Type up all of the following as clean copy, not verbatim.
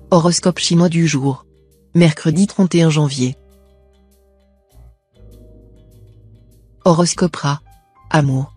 Horoscope chinois du jour. Mercredi 31 janvier. Horoscope Rat. Amour.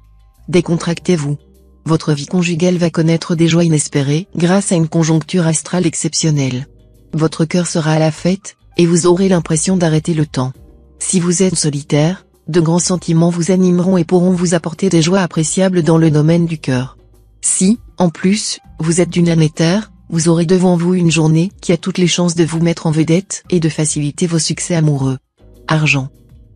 Décontractez-vous. Votre vie conjugale va connaître des joies inespérées grâce à une conjoncture astrale exceptionnelle. Votre cœur sera à la fête, et vous aurez l'impression d'arrêter le temps. Si vous êtes solitaire, de grands sentiments vous animeront et pourront vous apporter des joies appréciables dans le domaine du cœur. Si, en plus, vous êtes d'une âme terre, vous aurez devant vous une journée qui a toutes les chances de vous mettre en vedette et de faciliter vos succès amoureux. Argent.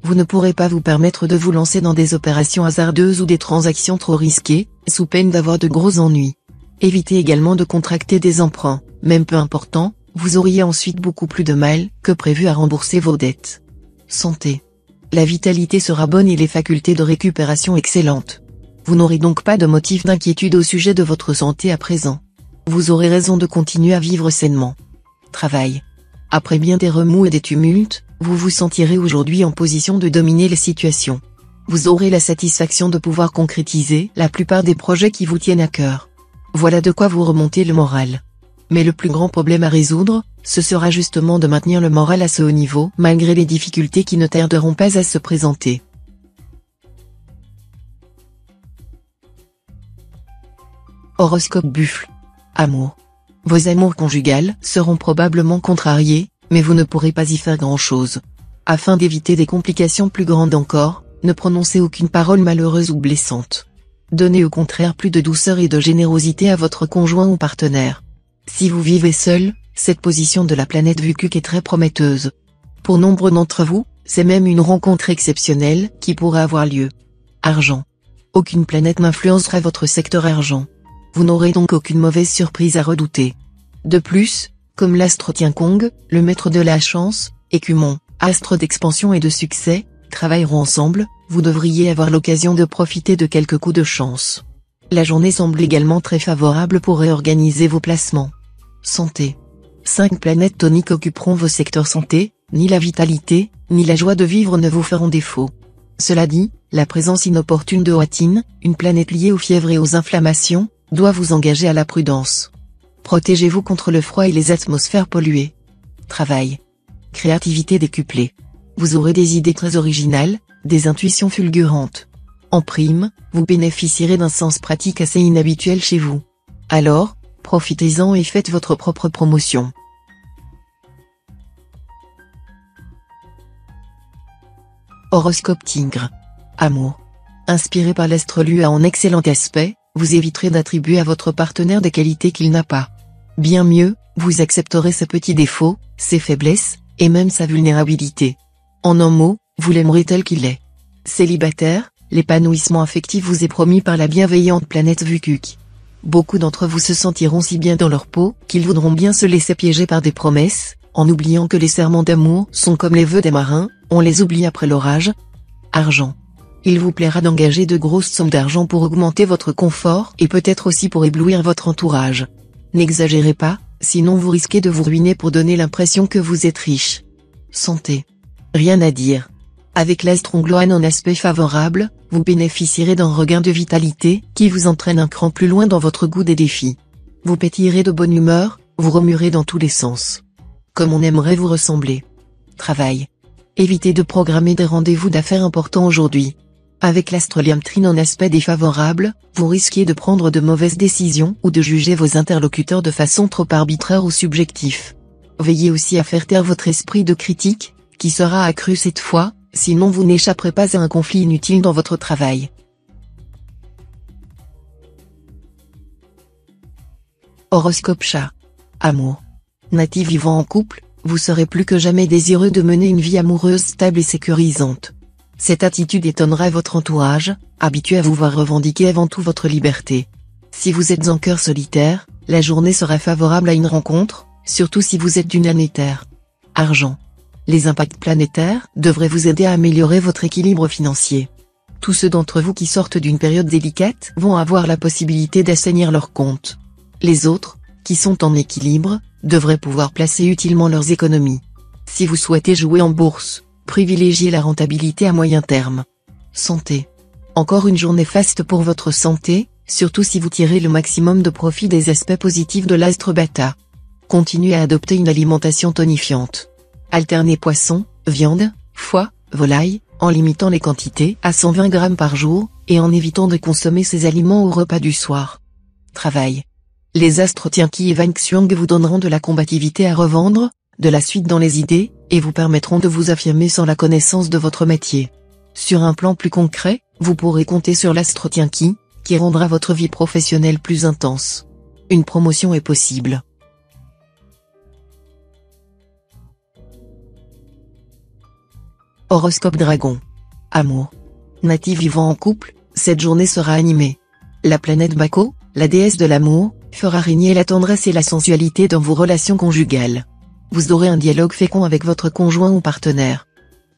Vous ne pourrez pas vous permettre de vous lancer dans des opérations hasardeuses ou des transactions trop risquées, sous peine d'avoir de gros ennuis. Évitez également de contracter des emprunts, même peu importants, vous auriez ensuite beaucoup plus de mal que prévu à rembourser vos dettes. Santé. La vitalité sera bonne et les facultés de récupération excellentes. Vous n'aurez donc pas de motif d'inquiétude au sujet de votre santé à présent. Vous aurez raison de continuer à vivre sainement. Travail. Après bien des remous et des tumultes, vous vous sentirez aujourd'hui en position de dominer les situations. Vous aurez la satisfaction de pouvoir concrétiser la plupart des projets qui vous tiennent à cœur. Voilà de quoi vous remonter le moral. Mais le plus grand problème à résoudre, ce sera justement de maintenir le moral à ce haut niveau malgré les difficultés qui ne tarderont pas à se présenter. Horoscope Buffle. Amour. Vos amours conjugales seront probablement contrariés, mais vous ne pourrez pas y faire grand-chose. Afin d'éviter des complications plus grandes encore, ne prononcez aucune parole malheureuse ou blessante. Donnez au contraire plus de douceur et de générosité à votre conjoint ou partenaire. Si vous vivez seul, cette position de la planète Vukuc est très prometteuse. Pour nombre d'entre vous, c'est même une rencontre exceptionnelle qui pourrait avoir lieu. Argent. Aucune planète n'influencera votre secteur argent. Vous n'aurez donc aucune mauvaise surprise à redouter. De plus, comme l'astre Tiankong, le maître de la chance, et Kumon, astre d'expansion et de succès, travailleront ensemble, vous devriez avoir l'occasion de profiter de quelques coups de chance. La journée semble également très favorable pour réorganiser vos placements. Santé. 5 planètes toniques occuperont vos secteurs santé, ni la vitalité, ni la joie de vivre ne vous feront défaut. Cela dit, la présence inopportune de Watine, une planète liée aux fièvres et aux inflammations, doit vous engager à la prudence. Protégez-vous contre le froid et les atmosphères polluées. Travail. Créativité décuplée. Vous aurez des idées très originales, des intuitions fulgurantes. En prime, vous bénéficierez d'un sens pratique assez inhabituel chez vous. Alors, profitez-en et faites votre propre promotion. Horoscope Tigre. Amour. Inspiré par l'astre Lua en excellent aspect, vous éviterez d'attribuer à votre partenaire des qualités qu'il n'a pas. Bien mieux, vous accepterez ses petits défauts, ses faiblesses, et même sa vulnérabilité. En un mot, vous l'aimerez tel qu'il est. Célibataire, l'épanouissement affectif vous est promis par la bienveillante planète Vukuc. Beaucoup d'entre vous se sentiront si bien dans leur peau, qu'ils voudront bien se laisser piéger par des promesses, en oubliant que les serments d'amour sont comme les vœux des marins, on les oublie après l'orage. Argent. Il vous plaira d'engager de grosses sommes d'argent pour augmenter votre confort et peut-être aussi pour éblouir votre entourage. N'exagérez pas, sinon vous risquez de vous ruiner pour donner l'impression que vous êtes riche. Santé. Rien à dire. Avec l'astre Ongloan en aspect favorable, vous bénéficierez d'un regain de vitalité qui vous entraîne un cran plus loin dans votre goût des défis. Vous pétillerez de bonne humeur, vous remuerez dans tous les sens. Comme on aimerait vous ressembler. Travail. Évitez de programmer des rendez-vous d'affaires importants aujourd'hui. Avec l'astre Liamtrine en aspect défavorable, vous risquez de prendre de mauvaises décisions ou de juger vos interlocuteurs de façon trop arbitraire ou subjective. Veillez aussi à faire taire votre esprit de critique, qui sera accru cette fois, sinon vous n'échapperez pas à un conflit inutile dans votre travail. Horoscope Chat. Amour. Natif vivant en couple, vous serez plus que jamais désireux de mener une vie amoureuse stable et sécurisante. Cette attitude étonnera votre entourage, habitué à vous voir revendiquer avant tout votre liberté. Si vous êtes en cœur solitaire, la journée sera favorable à une rencontre, surtout si vous êtes d'une âme terre. Argent. Les impacts planétaires devraient vous aider à améliorer votre équilibre financier. Tous ceux d'entre vous qui sortent d'une période délicate vont avoir la possibilité d'assainir leurs comptes. Les autres, qui sont en équilibre, devraient pouvoir placer utilement leurs économies. Si vous souhaitez jouer en bourse, privilégiez la rentabilité à moyen terme. Santé. Encore une journée faste pour votre santé, surtout si vous tirez le maximum de profit des aspects positifs de l'astre Bata. Continuez à adopter une alimentation tonifiante. Alternez poisson, viande, foie, volaille, en limitant les quantités à 120 grammes par jour, et en évitant de consommer ces aliments au repas du soir. Travail. Les astres Tianqi et Wang vous donneront de la combativité à revendre, de la suite dans les idées, et vous permettront de vous affirmer sans la connaissance de votre métier. Sur un plan plus concret, vous pourrez compter sur l'astre Tianqi, qui rendra votre vie professionnelle plus intense. Une promotion est possible. Horoscope Dragon. Amour. Natif vivant en couple, cette journée sera animée. La planète Bako, la déesse de l'amour, fera régner la tendresse et la sensualité dans vos relations conjugales. Vous aurez un dialogue fécond avec votre conjoint ou partenaire.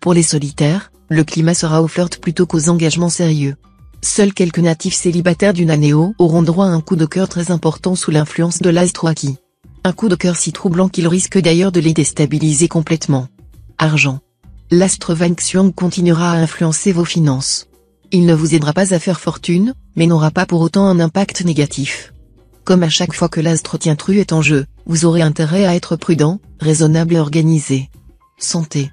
Pour les solitaires, le climat sera au flirt plutôt qu'aux engagements sérieux. Seuls quelques natifs célibataires du Nanéo auront droit à un coup de cœur très important sous l'influence de l'astre Aki. Un coup de cœur si troublant qu'il risque d'ailleurs de les déstabiliser complètement. Argent. L'astre Wang continuera à influencer vos finances. Il ne vous aidera pas à faire fortune, mais n'aura pas pour autant un impact négatif. Comme à chaque fois que l'astre Tiantru est en jeu, vous aurez intérêt à être prudent, raisonnable et organisé. Santé.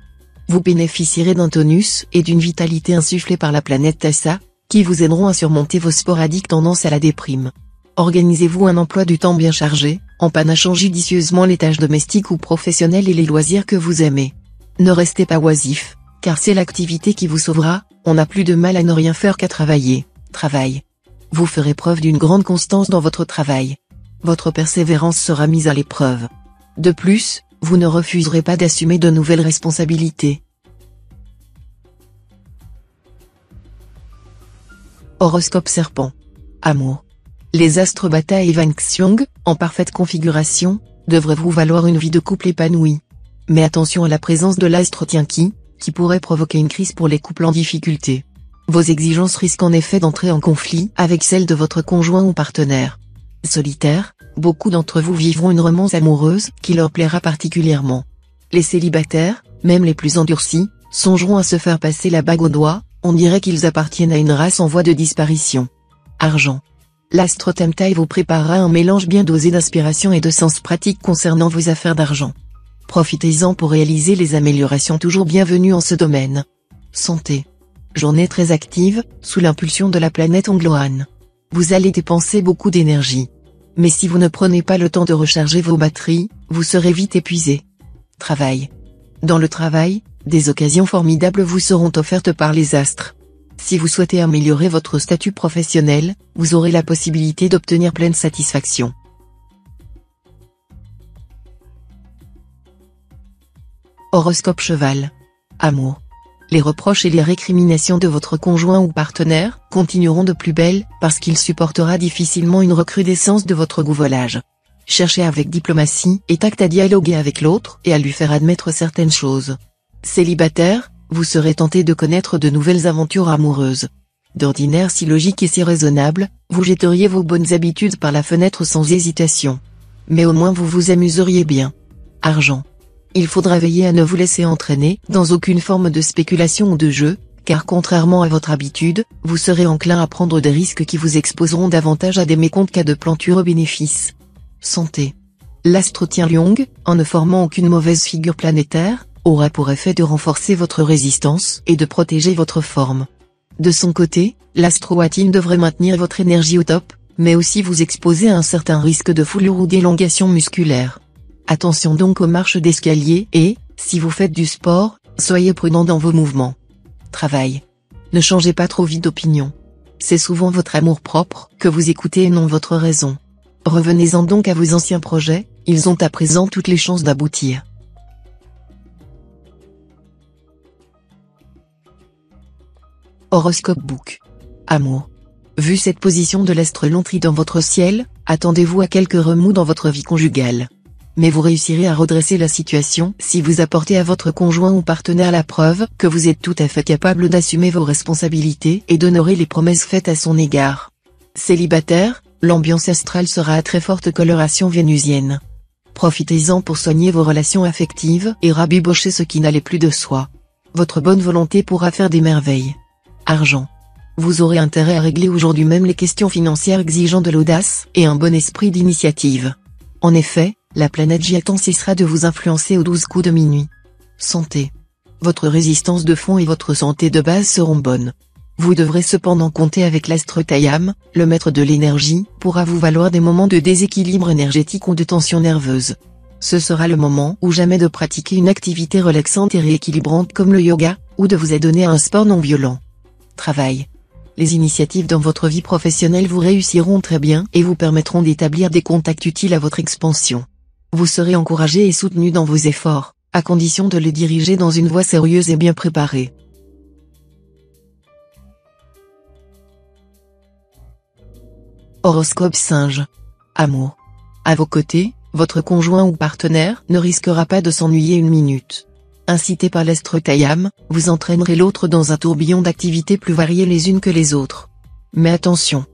Vous bénéficierez d'un tonus et d'une vitalité insufflée par la planète Tassa, qui vous aideront à surmonter vos sporadiques tendances à la déprime. Organisez-vous un emploi du temps bien chargé, en panachant judicieusement les tâches domestiques ou professionnelles et les loisirs que vous aimez. Ne restez pas oisif, car c'est l'activité qui vous sauvera, on n'a plus de mal à ne rien faire qu'à travailler. Travail. Vous ferez preuve d'une grande constance dans votre travail. Votre persévérance sera mise à l'épreuve. De plus, vous ne refuserez pas d'assumer de nouvelles responsabilités. Horoscope Serpent. Amour. Les astres Bata et Wang, en parfaite configuration, devraient vous valoir une vie de couple épanouie. Mais attention à la présence de l'astre Tianqi, qui pourrait provoquer une crise pour les couples en difficulté. Vos exigences risquent en effet d'entrer en conflit avec celles de votre conjoint ou partenaire. Solitaire, beaucoup d'entre vous vivront une romance amoureuse qui leur plaira particulièrement. Les célibataires, même les plus endurcis, songeront à se faire passer la bague au doigt, on dirait qu'ils appartiennent à une race en voie de disparition. Argent. L'astre Tamtai vous préparera un mélange bien dosé d'inspiration et de sens pratique concernant vos affaires d'argent. Profitez-en pour réaliser les améliorations toujours bienvenues en ce domaine. Santé. Journée très active, sous l'impulsion de la planète Ongloan. Vous allez dépenser beaucoup d'énergie. Mais si vous ne prenez pas le temps de recharger vos batteries, vous serez vite épuisé. Travail. Dans le travail, des occasions formidables vous seront offertes par les astres. Si vous souhaitez améliorer votre statut professionnel, vous aurez la possibilité d'obtenir pleine satisfaction. Horoscope Cheval. Amour. Les reproches et les récriminations de votre conjoint ou partenaire continueront de plus belle parce qu'il supportera difficilement une recrudescence de votre gouvolage. Cherchez avec diplomatie et tact à dialoguer avec l'autre et à lui faire admettre certaines choses. Célibataire, vous serez tenté de connaître de nouvelles aventures amoureuses. D'ordinaire si logique et si raisonnable, vous jetteriez vos bonnes habitudes par la fenêtre sans hésitation. Mais au moins vous vous amuseriez bien. Argent. Il faudra veiller à ne vous laisser entraîner dans aucune forme de spéculation ou de jeu, car contrairement à votre habitude, vous serez enclin à prendre des risques qui vous exposeront davantage à des mécomptes qu'à de plantureux bénéfices. Santé. L'astre Tianliong, en ne formant aucune mauvaise figure planétaire, aura pour effet de renforcer votre résistance et de protéger votre forme. De son côté, l'astre Watin devrait maintenir votre énergie au top, mais aussi vous exposer à un certain risque de foulure ou d'élongation musculaire. Attention donc aux marches d'escalier et, si vous faites du sport, soyez prudent dans vos mouvements. Travail. Ne changez pas trop vite d'opinion. C'est souvent votre amour-propre que vous écoutez et non votre raison. Revenez-en donc à vos anciens projets, ils ont à présent toutes les chances d'aboutir. Horoscope Book. Amour. Vu cette position de l'astre Lontri dans votre ciel, attendez-vous à quelques remous dans votre vie conjugale. Mais vous réussirez à redresser la situation si vous apportez à votre conjoint ou partenaire la preuve que vous êtes tout à fait capable d'assumer vos responsabilités et d'honorer les promesses faites à son égard. Célibataire, l'ambiance astrale sera à très forte coloration vénusienne. Profitez-en pour soigner vos relations affectives et rabibocher ce qui n'allait plus de soi. Votre bonne volonté pourra faire des merveilles. Argent. Vous aurez intérêt à régler aujourd'hui même les questions financières exigeant de l'audace et un bon esprit d'initiative. En effet, La planète Giatan cessera de vous influencer aux 12 coups de minuit. Santé. Votre résistance de fond et votre santé de base seront bonnes. Vous devrez cependant compter avec l'astre Tayam, le maître de l'énergie, pourra vous valoir des moments de déséquilibre énergétique ou de tension nerveuse. Ce sera le moment ou jamais de pratiquer une activité relaxante et rééquilibrante comme le yoga, ou de vous adonner à un sport non violent. Travail. Les initiatives dans votre vie professionnelle vous réussiront très bien et vous permettront d'établir des contacts utiles à votre expansion. Vous serez encouragé et soutenu dans vos efforts, à condition de les diriger dans une voie sérieuse et bien préparée. Horoscope Singe. Amour. À vos côtés, votre conjoint ou partenaire ne risquera pas de s'ennuyer une minute. Incité par l'astre Tayam, vous entraînerez l'autre dans un tourbillon d'activités plus variées les unes que les autres. Mais attention!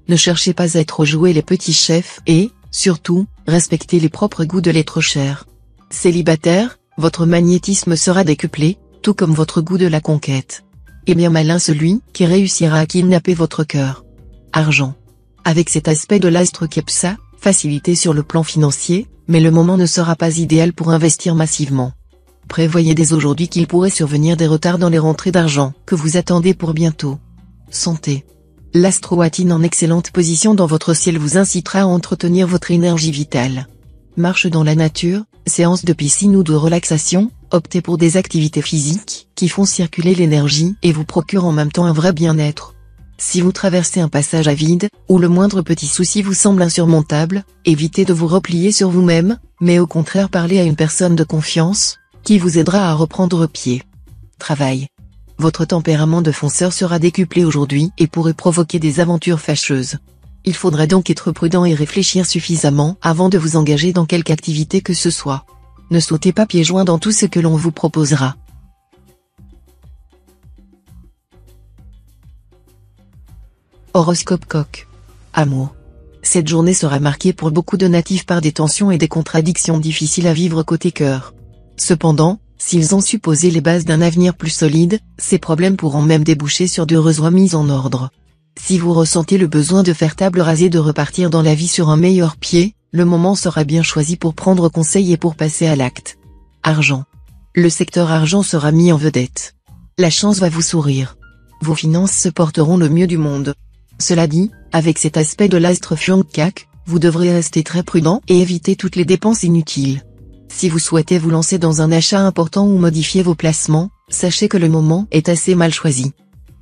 Ne cherchez pas à être jouer les petits chefs et, surtout, respectez les propres goûts de l'être cher. Célibataire, votre magnétisme sera décuplé, tout comme votre goût de la conquête. Et bien malin celui qui réussira à kidnapper votre cœur. Argent. Avec cet aspect de l'astre Kepsa, facilité sur le plan financier, mais le moment ne sera pas idéal pour investir massivement. Prévoyez dès aujourd'hui qu'il pourrait survenir des retards dans les rentrées d'argent que vous attendez pour bientôt. Santé. L'astroatine en excellente position dans votre ciel vous incitera à entretenir votre énergie vitale. Marche dans la nature, séance de piscine ou de relaxation, optez pour des activités physiques qui font circuler l'énergie et vous procurent en même temps un vrai bien-être. Si vous traversez un passage à vide, ou le moindre petit souci vous semble insurmontable, évitez de vous replier sur vous-même, mais au contraire parlez à une personne de confiance, qui vous aidera à reprendre pied. Travail. Votre tempérament de fonceur sera décuplé aujourd'hui et pourrait provoquer des aventures fâcheuses. Il faudra donc être prudent et réfléchir suffisamment avant de vous engager dans quelque activité que ce soit. Ne sautez pas pieds joints dans tout ce que l'on vous proposera. Horoscope Coq. Amour. Cette journée sera marquée pour beaucoup de natifs par des tensions et des contradictions difficiles à vivre côté cœur. Cependant, s'ils ont su poser les bases d'un avenir plus solide, ces problèmes pourront même déboucher sur d'heureuses remises en ordre. Si vous ressentez le besoin de faire table rase et de repartir dans la vie sur un meilleur pied, le moment sera bien choisi pour prendre conseil et pour passer à l'acte. Argent. Le secteur argent sera mis en vedette. La chance va vous sourire. Vos finances se porteront le mieux du monde. Cela dit, avec cet aspect de l'astre Fyongkak, vous devrez rester très prudent et éviter toutes les dépenses inutiles. Si vous souhaitez vous lancer dans un achat important ou modifier vos placements, sachez que le moment est assez mal choisi.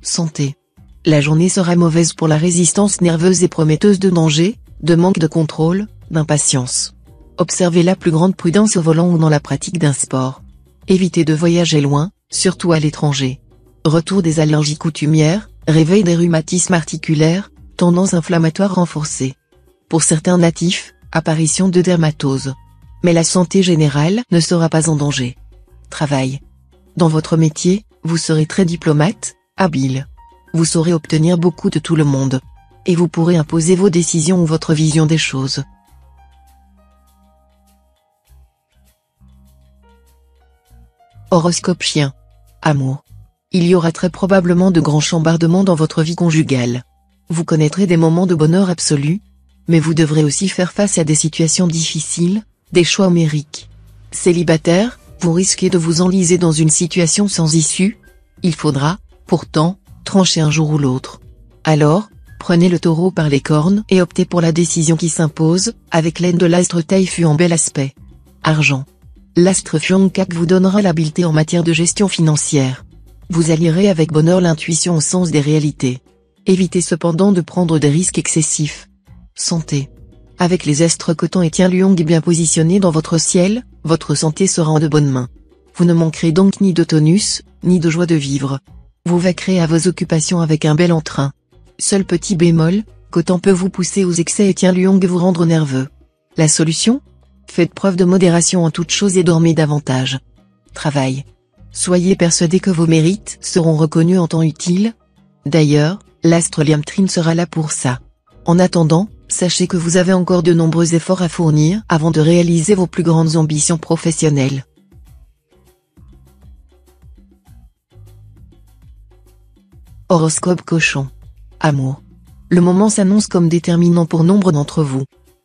Santé. La journée sera mauvaise pour la résistance nerveuse et prometteuse de danger, de manque de contrôle, d'impatience. Observez la plus grande prudence au volant ou dans la pratique d'un sport. Évitez de voyager loin, surtout à l'étranger. Retour des allergies coutumières, réveil des rhumatismes articulaires, tendance inflammatoire renforcée. Pour certains natifs, apparition de dermatose. Mais la santé générale ne sera pas en danger. Travail. Dans votre métier, vous serez très diplomate, habile. Vous saurez obtenir beaucoup de tout le monde. Et vous pourrez imposer vos décisions ou votre vision des choses. Horoscope Chien. Amour. Il y aura très probablement de grands chambardements dans votre vie conjugale. Vous connaîtrez des moments de bonheur absolu, mais vous devrez aussi faire face à des situations difficiles, des choix homériques. Célibataire, vous risquez de vous enliser dans une situation sans issue. Il faudra, pourtant, trancher un jour ou l'autre. Alors, prenez le taureau par les cornes et optez pour la décision qui s'impose, avec l'aide de l'astre Taifu en bel aspect. Argent. L'astre Fyongkak vous donnera l'habileté en matière de gestion financière. Vous allierez avec bonheur l'intuition au sens des réalités. Évitez cependant de prendre des risques excessifs. Santé. Avec les astres Coton et Tianluong bien positionnés dans votre ciel, votre santé sera en de bonnes mains. Vous ne manquerez donc ni de tonus, ni de joie de vivre. Vous vaquerez à vos occupations avec un bel entrain. Seul petit bémol, Coton peut vous pousser aux excès et Tianluong vous rendre nerveux. La solution ? Faites preuve de modération en toutes choses et dormez davantage. Travail. Soyez persuadés que vos mérites seront reconnus en temps utile. D'ailleurs, l'astre Liamtrin sera là pour ça. En attendant, sachez que vous avez encore de nombreux efforts à fournir avant de réaliser vos plus grandes ambitions professionnelles. Horoscope Cochon. Amour. Le moment s'annonce comme déterminant pour nombre d'entre vous.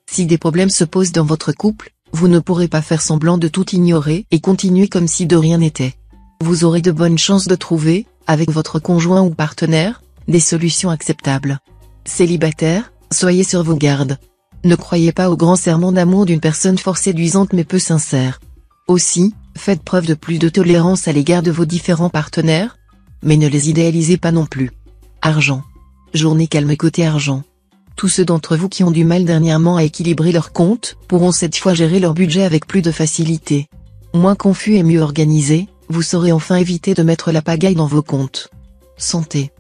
Si des problèmes se posent dans votre couple, Vous ne pourrez pas faire semblant de tout ignorer et continuer comme si de rien n'était. Vous aurez de bonnes chances de trouver, avec votre conjoint ou partenaire, des solutions acceptables. Célibataire, soyez sur vos gardes. Ne croyez pas au grand serment d'amour d'une personne fort séduisante mais peu sincère. Aussi, faites preuve de plus de tolérance à l'égard de vos différents partenaires, mais ne les idéalisez pas non plus. Argent. Journée calme côté argent. Tous ceux d'entre vous qui ont du mal dernièrement à équilibrer leurs comptes pourront cette fois gérer leur budget avec plus de facilité. Moins confus et mieux organisés, vous saurez enfin éviter de mettre la pagaille dans vos comptes. Santé.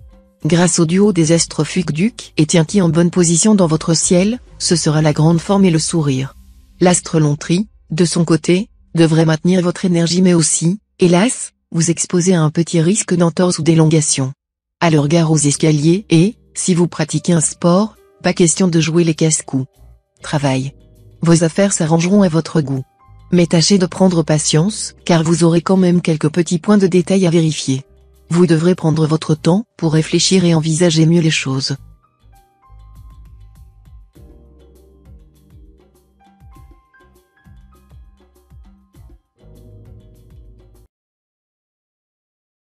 Grâce au duo des astres Fuc-Duc et Tiens-Qui en bonne position dans votre ciel, ce sera la grande forme et le sourire. L'astre Lontri, de son côté, devrait maintenir votre énergie mais aussi, hélas, vous exposer à un petit risque d'entorse ou d'élongation. À leur gare aux escaliers et, si vous pratiquez un sport, pas question de jouer les casse-coups. Travail. Vos affaires s'arrangeront à votre goût. Mais tâchez de prendre patience, car vous aurez quand même quelques petits points de détail à vérifier. Vous devrez prendre votre temps pour réfléchir et envisager mieux les choses.